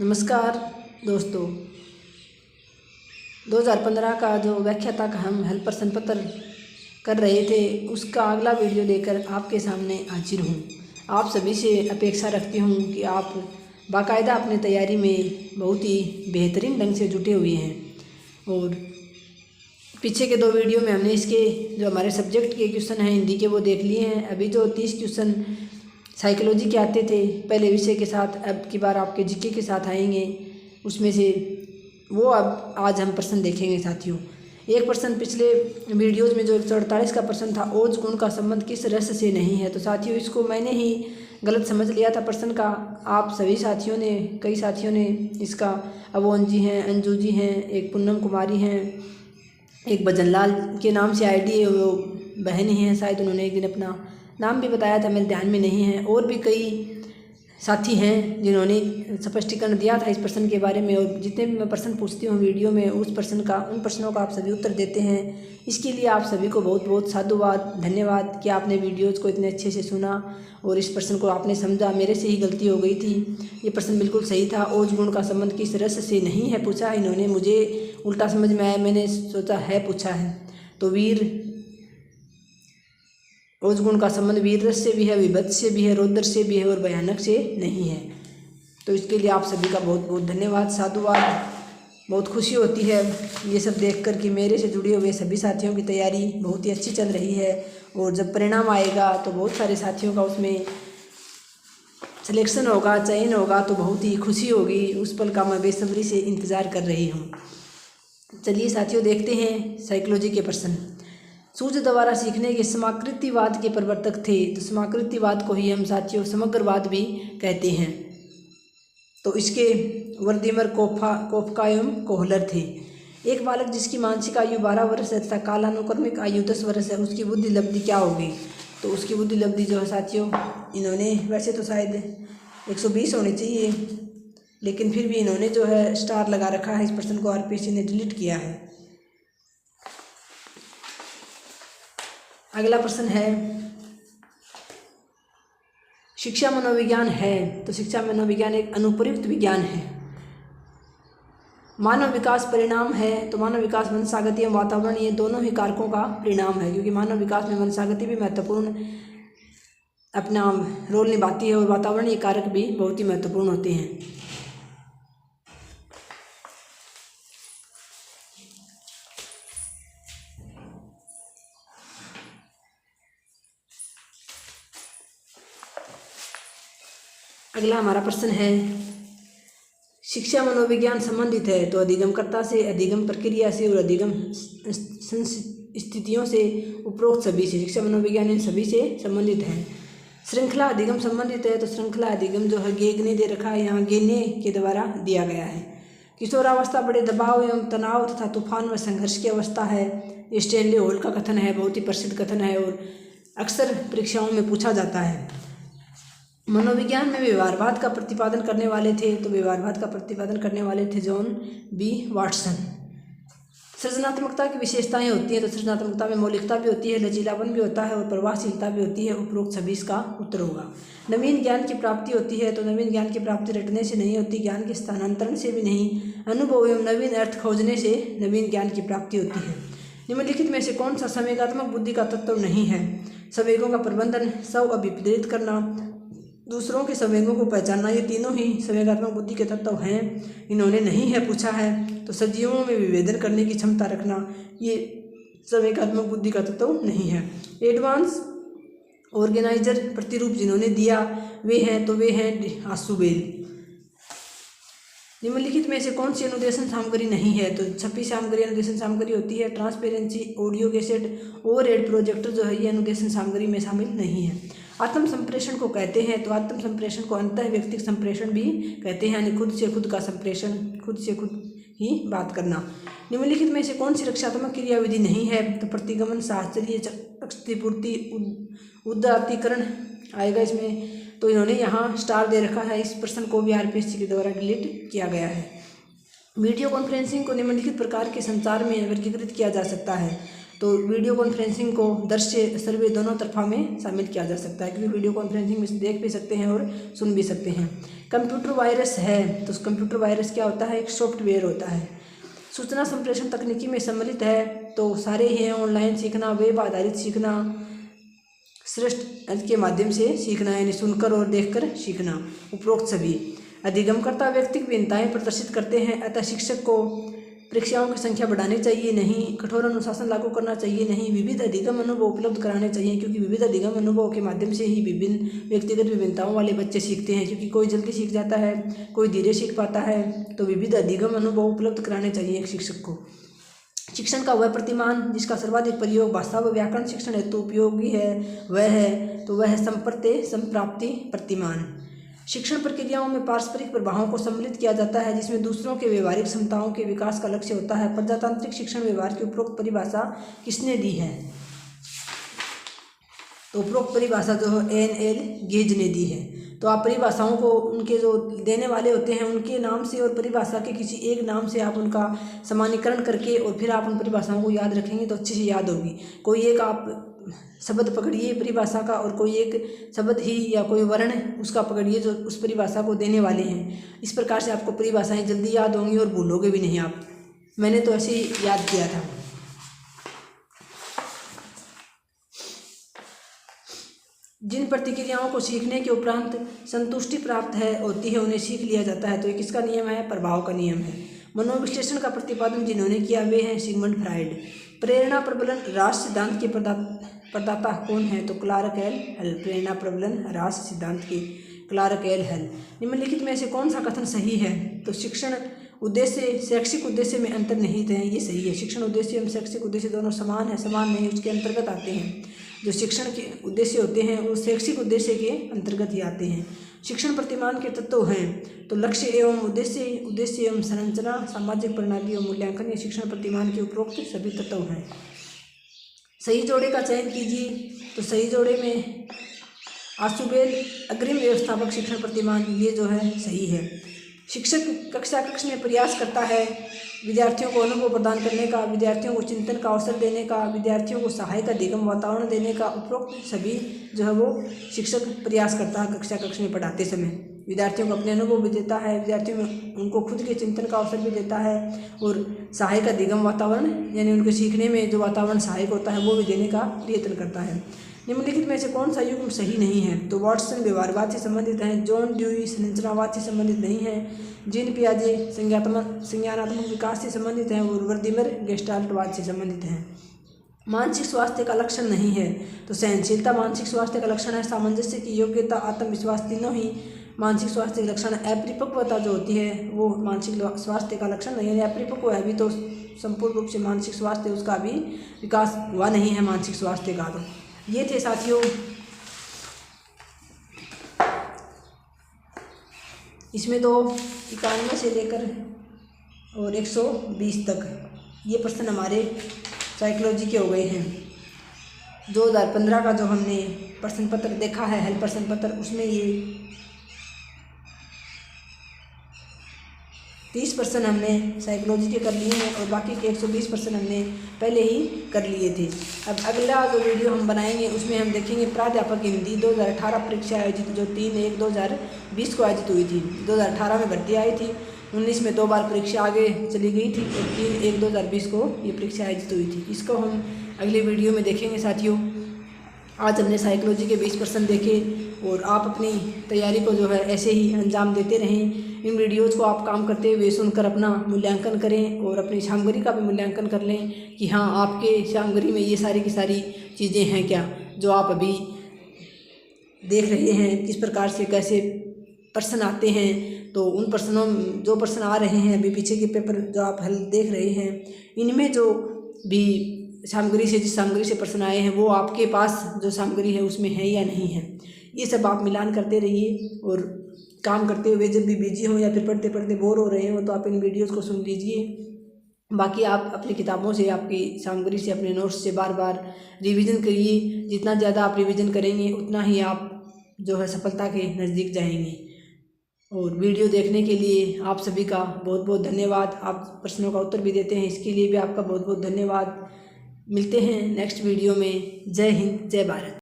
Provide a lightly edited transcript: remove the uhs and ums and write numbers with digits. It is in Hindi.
नमस्कार दोस्तों। 2015 का जो व्याख्याता का हम हेल्प प्रश्न पत्र कर रहे थे उसका अगला वीडियो लेकर आपके सामने हाजिर हूँ। आप सभी से अपेक्षा रखती हूँ कि आप बाकायदा अपनी तैयारी में बहुत ही बेहतरीन ढंग से जुटे हुए हैं। और पीछे के 2 वीडियो में हमने इसके जो हमारे सब्जेक्ट के क्वेश्चन हैं हिंदी के वो देख लिए हैं। अभी जो 30 क्वेश्चन साइकोलॉजी के आते थे पहले विषय के साथ, अब की बार आपके जीके के साथ आएंगे। उसमें से वो अब आज हम प्रश्न देखेंगे साथियों। एक प्रश्न पिछले वीडियोज़ में जो 148 का प्रश्न था, ओज गुण का संबंध किस रस से नहीं है। तो साथियों इसको मैंने ही गलत समझ लिया था प्रश्न का। आप सभी साथियों ने, कई साथियों ने इसका, अवोन जी हैं, अंजू जी हैं, एक पूनम कुमारी हैं, एक भजनलाल के नाम से आईडी है, वो बहन ही हैं शायद, उन्होंने एक दिन अपना नाम भी बताया था, मेरे ध्यान में नहीं है। और भी कई साथी हैं जिन्होंने स्पष्टीकरण दिया था इस प्रश्न के बारे में। और जितने भी मैं प्रश्न पूछती हूँ वीडियो में उन प्रश्नों का आप सभी उत्तर देते हैं। इसके लिए आप सभी को बहुत बहुत साधुवाद, धन्यवाद कि आपने वीडियोज़ को इतने अच्छे से सुना और इस प्रश्न को आपने समझा। मेरे से ही गलती हो गई थी, ये प्रश्न बिल्कुल सही था। ओज गुण का संबंध किस रस से नहीं है पूछा, इन्होंने मुझे उल्टा समझ में आया, मैंने सोचा है पूछा है। तो वीर, ओज गुण का संबंध वीर रस से भी है, विभत्स से भी है, रौद्र से भी है और भयानक से नहीं है। तो इसके लिए आप सभी का बहुत बहुत धन्यवाद, साधुवाद। बहुत खुशी होती है ये सब देखकर कि मेरे से जुड़े हुए सभी साथियों की तैयारी बहुत ही अच्छी चल रही है। और जब परिणाम आएगा तो बहुत सारे साथियों का उसमें सिलेक्शन होगा, चयन होगा, तो बहुत ही खुशी होगी। उस पल का मैं बेसब्री से इंतज़ार कर रही हूँ। चलिए साथियों देखते हैं साइकोलॉजी के प्रश्न। सूझ द्वारा सीखने के समाकृतिवाद के प्रवर्तक थे। तो समाकृतिवाद को ही हम साथियों समग्रवाद भी कहते हैं। तो इसके वर्दीमर, कोफका एवं कोहलर थे। एक बालक जिसकी मानसिक आयु 12 वर्ष है तथा कालानुक्रमिक आयु 10 वर्ष है, उसकी बुद्धि लब्धि क्या होगी। तो उसकी बुद्धि लब्धि जो है साथियों, इन्होंने वैसे तो शायद 120 होनी चाहिए, लेकिन फिर भी इन्होंने जो है स्टार लगा रखा है। इस प्रश्न को आरपीसी ने डिलीट किया है। अगला प्रश्न है, शिक्षा मनोविज्ञान है। तो शिक्षा मनोविज्ञान एक अनुप्रयुक्त विज्ञान है। मानव विकास परिणाम है। तो मानव विकास वंशागति एवं वातावरण, ये दोनों ही कारकों का परिणाम है, क्योंकि मानव विकास में वंशागति भी महत्वपूर्ण अपना रोल निभाती है और वातावरणीय कारक भी बहुत ही महत्वपूर्ण होते हैं। अगला हमारा प्रश्न है, शिक्षा मनोविज्ञान संबंधित है। तो अधिगमकर्ता से, अधिगम प्रक्रिया से और अधिगम स्थितियों से, उपरोक्त सभी से। शिक्षा मनोविज्ञान इन सभी से संबंधित है। श्रृंखला अधिगम संबंधित है। तो श्रृंखला अधिगम जो है गेग ने दे रखा है, यहाँ गेने के द्वारा दिया गया है। किशोरावस्था बड़े दबाव एवं तनाव तथा तूफान व संघर्ष की अवस्था है। स्टैनली हॉल का कथन है, बहुत ही प्रसिद्ध कथन है और अक्सर परीक्षाओं में पूछा जाता है। मनोविज्ञान में व्यवहारवाद का प्रतिपादन करने वाले थे। तो व्यवहारवाद का प्रतिपादन करने वाले थे जॉन बी वाटसन। सृजनात्मकता की विशेषताएं होती हैं। तो सृजनात्मकता में मौलिकता भी होती है, लचीलापन भी होता है और प्रभावशीलता भी होती है। उपरोक्त सभी इसका उत्तर होगा। नवीन ज्ञान की प्राप्ति होती है। तो नवीन ज्ञान की प्राप्ति रटने से नहीं होती, ज्ञान के स्थानांतरण से भी नहीं, अनुभव एवं नवीन अर्थ खोजने से नवीन ज्ञान की प्राप्ति होती है। निम्नलिखित में से कौन सा संवेगात्मक बुद्धि का तत्व नहीं है। संवेगों का प्रबंधन, स्व अभिप्रेरित करना, दूसरों के संवेगों को पहचानना, ये तीनों ही संवेगात्मक बुद्धि के तत्व हैं। इन्होंने नहीं है पूछा है। तो सजीवों में विभेदन करने की क्षमता रखना, ये संवेगात्मक बुद्धि का तत्व नहीं है। एडवांस ऑर्गेनाइजर प्रतिरूप जिन्होंने दिया वे हैं, तो वे हैं आसुबेल। निम्नलिखित में से कौन सी अनुदेशन सामग्री नहीं है। तो छपी सामग्री अनुदेशन सामग्री होती है। Transparency, audio cassette, overhead projector जो है ये अनुदेशन सामग्री में शामिल नहीं है। आत्म संप्रेषण को कहते हैं। तो आत्म संप्रेषण को अंतः व्यक्तिक संप्रेषण भी कहते हैं, यानी खुद से खुद का संप्रेषण, खुद से खुद ही बात करना। निम्नलिखित में से कौन सी रक्षात्मक क्रियाविधि नहीं है। तो प्रतिगमन, साहचर्य, क्षतिपूर्ति, उदात्तीकरण आएगा इसमें। तो इन्होंने यहाँ स्टार दे रखा है। इस प्रश्न को भी आरपीएससी के द्वारा डिलीट किया गया है। वीडियो कॉन्फ्रेंसिंग को निम्नलिखित प्रकार के संचार में वर्गीकृत किया जा सकता है। तो वीडियो कॉन्फ्रेंसिंग को दृश्य सर्वे दोनों तरफा में शामिल किया जा सकता है, क्योंकि वीडियो कॉन्फ्रेंसिंग में देख भी सकते हैं और सुन भी सकते हैं। कंप्यूटर वायरस है, तो कंप्यूटर वायरस क्या होता है? एक सॉफ्टवेयर होता है, सूचना संप्रेषण तकनीकी में सम्मिलित है। तो सारे ही हैं ऑनलाइन सीखना, वेब आधारित सीखना, सृष्टि के माध्यम से सीखना, यानी सुनकर और देखकर सीखना। उपरोक्त सभी अधिगमकर्ता व्यक्तिगत भिन्नताएं प्रदर्शित करते हैं, अतः शिक्षक को परीक्षाओं की संख्या बढ़ानी चाहिए नहीं, कठोर अनुशासन लागू करना चाहिए नहीं, विविध अधिगम अनुभव उपलब्ध कराने चाहिए, क्योंकि विविध अधिगम अनुभव के माध्यम से ही विभिन्न व्यक्तिगत विभिन्नताओं वाले बच्चे सीखते हैं, क्योंकि कोई जल्दी सीख जाता है, कोई धीरे सीख पाता है। तो विविध अधिगम अनुभव उपलब्ध कराने चाहिए एक शिक्षक को। शिक्षण का वह प्रतिमान जिसका सर्वाधिक प्रयोग भाषा व व्याकरण शिक्षण हेतु उपयोगी है वह है, तो वह है संप्रत्य संप्राप्ति प्रतिमान। शिक्षण प्रक्रियाओं में पारस्परिक प्रभावों को सम्मिलित किया जाता है, जिसमें दूसरों के व्यवहारिक क्षमताओं के विकास का लक्ष्य होता है। प्रजातांत्रिक शिक्षण व्यवहार की उपरोक्त परिभाषा किसने दी है? तो उपरोक्त परिभाषा जो है N.L. गेज ने दी है। तो आप परिभाषाओं को उनके जो देने वाले होते हैं उनके नाम से और परिभाषा के किसी एक नाम से आप उनका समानीकरण करके और फिर आप उन परिभाषाओं को याद रखेंगे तो अच्छे से याद होगी। कोई एक आप शब्द पकड़िए परिभाषा का और कोई एक शब्द ही या कोई वर्ण उसका पकड़िए जो उस परिभाषा को देने वाले हैं। इस प्रकार से आपको परिभाषाएं जल्दी याद होंगी और भूलोगे भी नहीं आप। मैंने तो ऐसे ही याद किया था। जिन प्रतिक्रियाओं को सीखने के उपरांत संतुष्टि प्राप्त होती है उन्हें सीख लिया जाता है। तो ये किसका नियम है? प्रभाव का नियम है। मनोविश्लेषण का प्रतिपादन जिन्होंने किया वे हैं सिगमंड फ्राइड। प्रेरणा प्रबलन ह्रास सिद्धांत के प्रदाता कौन है? तो क्लार्क एल हल। प्रेरणा प्रबलन ह्रास सिद्धांत के क्लार्क एल हल। निम्नलिखित में से कौन सा कथन सही है? तो शिक्षण उद्देश्य शैक्षिक उद्देश्य में अंतर निहित है, ये सही है। शिक्षण उद्देश्य एवं शैक्षिक उद्देश्य दोनों समान है, समान नहीं उसके अंतर्गत आते हैं। जो शिक्षण के उद्देश्य होते हैं वो शैक्षिक उद्देश्य के अंतर्गत ही आते हैं। शिक्षण प्रतिमान के तत्व हैं तो लक्ष्य एवं उद्देश्य, उद्देश्य एवं संरचना, सामाजिक प्रणाली एवं मूल्यांकन, ये शिक्षण प्रतिमान के उपरोक्त सभी तत्व हैं। सही जोड़े का चयन कीजिए। तो सही जोड़े में आशुबेल अग्रिम व्यवस्थापक शिक्षण प्रतिमान ये जो है सही है। शिक्षक कक्ष में प्रयास करता है विद्यार्थियों को अनुभव प्रदान करने का, विद्यार्थियों को चिंतन का अवसर देने का, विद्यार्थियों को सहायक अधिगम वातावरण देने का। उपरोक्त सभी जो है वो शिक्षक प्रयास करता है कक्ष में पढ़ाते समय। विद्यार्थियों को अपने अनुभव भी देता है, विद्यार्थियों में उनको खुद के चिंतन का अवसर भी देता है और सहायक अधिगम वातावरण यानी उनके सीखने में जो वातावरण सहायक होता है वो भी देने का प्रयत्न करता है। निम्नलिखित में से कौन सा युग्म सही नहीं है? तो वाटसन व्यवहारवाद से संबंधित हैं, जॉन ड्यूई संरचनावाद से संबंधित नहीं है, जीन पियाजे संज्ञानात्मक विकास से संबंधित हैं और वर्दिमर गेस्टाल्टवाद से संबंधित हैं। मानसिक स्वास्थ्य का लक्षण नहीं है तो सहनशीलता मानसिक स्वास्थ्य का लक्षण है। सामंजस्य की योग्यता, आत्मविश्वास तीनों ही मानसिक स्वास्थ्य के लक्षण है। अपरिपक्वता जो होती है वो मानसिक स्वास्थ्य का लक्षण नहीं है। अपरिपक्व है अभी तो संपूर्ण रूप से मानसिक स्वास्थ्य उसका भी विकास हुआ नहीं है मानसिक स्वास्थ्य का। तो ये थे साथियों इसमें तो 91 से लेकर और 120 तक ये प्रश्न हमारे साइकोलॉजी के हो गए हैं। 2015 का जो हमने प्रश्न पत्र देखा है हेल्प प्रश्न पत्र उसमें ये 30% हमने साइकोलॉजी के कर लिए हैं और बाकी के 120% हमने पहले ही कर लिए थे। अब अगला जो वीडियो हम बनाएंगे उसमें हम देखेंगे प्राध्यापक हिंदी 2018 परीक्षा आयोजित जो 3/1/2020 को आयोजित हुई थी। 2018 में भर्ती आई थी, 19 में 2 बार परीक्षा आगे चली गई थी और 3/1/2020 को ये परीक्षा आयोजित हुई थी। इसको हम अगले वीडियो में देखेंगे साथियों। आज हमने साइकोलॉजी के 20% देखे और आप अपनी तैयारी को जो है ऐसे ही अंजाम देते रहें। इन वीडियोज़ को आप काम करते हुए सुनकर अपना मूल्यांकन करें और अपनी सामग्री का भी मूल्यांकन कर लें कि हाँ आपके सामग्री में ये सारी की सारी चीज़ें हैं क्या जो आप अभी देख रहे हैं, किस प्रकार से कैसे प्रश्न आते हैं। तो उन प्रश्नों जो प्रश्न आ रहे हैं अभी पीछे के पेपर जो आप हल देख रहे हैं इनमें जो भी सामग्री से जिस सामग्री से प्रश्न आए हैं वो आपके पास जो सामग्री है उसमें है या नहीं है, ये सब आप मिलान करते रहिए। और काम करते हुए जब भी बिजी हो या फिर पढ़ते पढ़ते बोर हो रहे हो तो आप इन वीडियोस को सुन लीजिए। बाकी आप अपनी किताबों से आपकी सामग्री से अपने नोट्स से बार बार रिवीजन करिए। जितना ज़्यादा आप रिवीजन करेंगे उतना ही आप जो है सफलता के नज़दीक जाएंगे। और वीडियो देखने के लिए आप सभी का बहुत बहुत धन्यवाद। आप प्रश्नों का उत्तर भी देते हैं इसके लिए भी आपका बहुत बहुत धन्यवाद। मिलते हैं नेक्स्ट वीडियो में। जय हिंद, जय भारत।